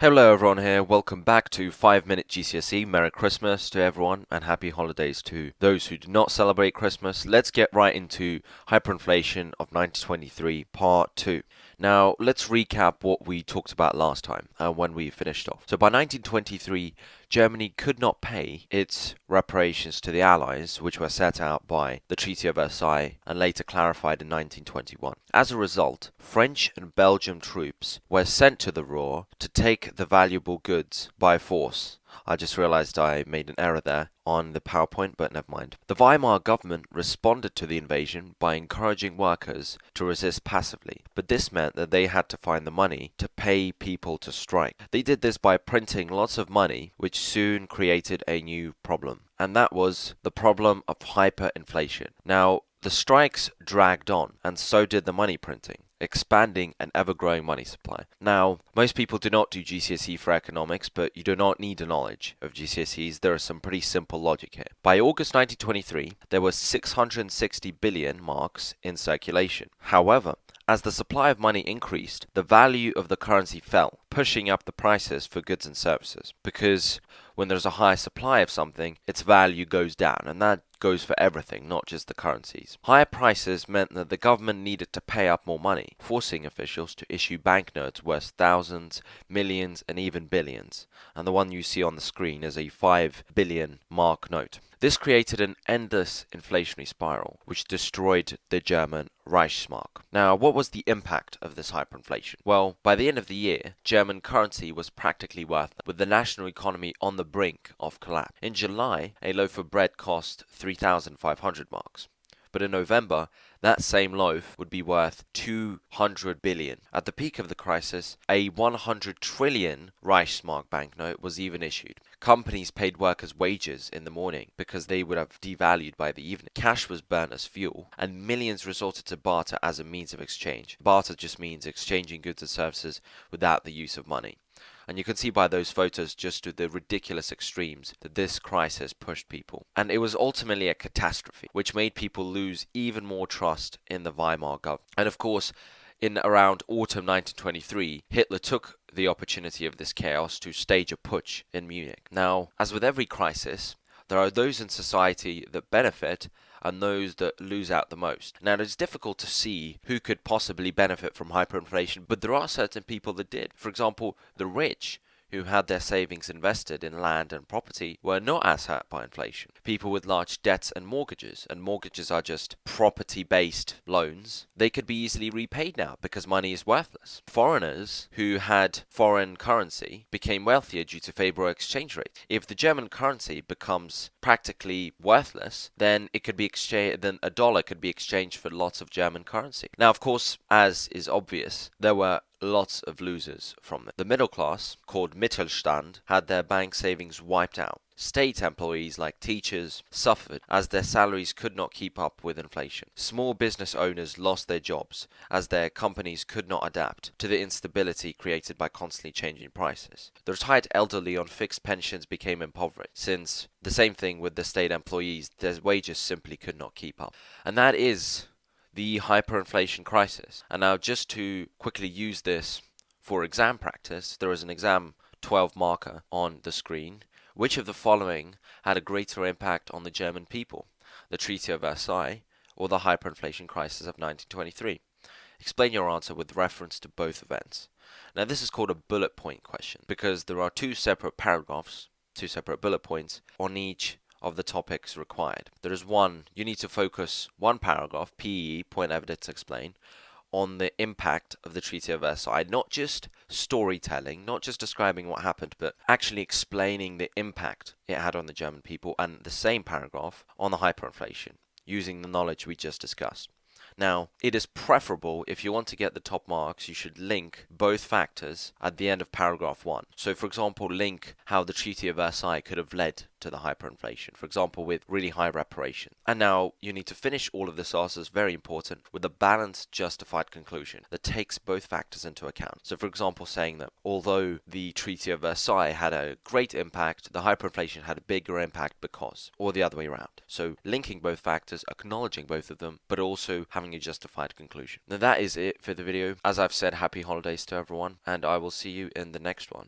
Hello everyone here, welcome back to 5 Minute GCSE. Merry Christmas to everyone and happy holidays to those who do not celebrate Christmas. Let's get right into hyperinflation of 1923 part 2. Now let's recap what we talked about last time when we finished off. So by 1923 Germany could not pay its reparations to the Allies, which were set out by the Treaty of Versailles and later clarified in 1921. As a result, French and Belgian troops were sent to the Ruhr to take the valuable goods by force. I just realized I made an error there on the PowerPoint, but never mind. The Weimar government responded to the invasion by encouraging workers to resist passively, but this meant that they had to find the money to pay people to strike. They did this by printing lots of money, which soon created a new problem, and that was the problem of hyperinflation. Now, the strikes dragged on, and so did the money printing, expanding an ever-growing money supply. Now, most people do not do GCSE for economics, but you do not need a knowledge of GCSEs. There is some pretty simple logic here. By August 1923, there were 660 billion marks in circulation. However, as the supply of money increased, the value of the currency fell, pushing up the prices for goods and services. Because when there's a high supply of something, its value goes down, and that goes for everything, not just the currencies. Higher prices meant that the government needed to pay up more money, forcing officials to issue banknotes worth thousands, millions, and even billions. And the one you see on the screen is a 5 billion mark note. This created an endless inflationary spiral, which destroyed the German Reichsmark. Now, what was the impact of this hyperinflation? Well, by the end of the year, German currency was practically worthless, with the national economy on the brink of collapse. In July, a loaf of bread cost 3,500 marks. But in November, that same loaf would be worth 200 billion. At the peak of the crisis, a 100 trillion Reichsmark banknote was even issued. Companies paid workers wages in the morning because they would have devalued by the evening. Cash was burnt as fuel, and millions resorted to barter as a means of exchange. Barter just means exchanging goods and services without the use of money. And you can see by those photos just to the ridiculous extremes that this crisis pushed people. And it was ultimately a catastrophe, which made people lose even more trust in the Weimar government. And of course, in around autumn 1923, Hitler took the opportunity of this chaos to stage a putsch in Munich. Now, as with every crisis, there are those in society that benefit and those that lose out the most. Now, it's difficult to see who could possibly benefit from hyperinflation, but there are certain people that did. For example, the rich, who had their savings invested in land and property, were not as hurt by inflation. People with large debts and mortgages are just property-based loans, they could be easily repaid now because money is worthless. Foreigners who had foreign currency became wealthier due to favorable exchange rates. If the German currency becomes practically worthless, then it could be exchanged. Then a dollar could be exchanged for lots of German currency. Now, of course, as is obvious, there were lots of losers from it. The middle class, called Mittelstand, had their bank savings wiped out. State employees like teachers suffered as their salaries could not keep up with inflation. Small business owners lost their jobs as their companies could not adapt to the instability created by constantly changing prices. The retired elderly on fixed pensions became impoverished, since the same thing with the state employees, their wages simply could not keep up. And that is the hyperinflation crisis. And now, just to quickly use this for exam practice, there is an exam 12 marker on the screen. Which of the following had a greater impact on the German people? The Treaty of Versailles or the hyperinflation crisis of 1923? Explain your answer with reference to both events. Now, this is called a bullet point question because there are two separate paragraphs, two separate bullet points on each of the topics required. There is one, you need to focus one paragraph, PE, point evidence explain, on the impact of the Treaty of Versailles, not just storytelling, not just describing what happened, but actually explaining the impact it had on the German people, and the same paragraph on the hyperinflation, using the knowledge we just discussed. Now, it is preferable, if you want to get the top marks, you should link both factors at the end of paragraph 1. So, for example, link how the Treaty of Versailles could have led to the hyperinflation, for example, with really high reparation. And now, you need to finish all of this answers, very important, with a balanced, justified conclusion that takes both factors into account. So, for example, saying that although the Treaty of Versailles had a great impact, the hyperinflation had a bigger impact because, or the other way around. So, linking both factors, acknowledging both of them, but also having a justified conclusion. Now, that is it for the video. As I've said, happy holidays to everyone, and I will see you in the next one.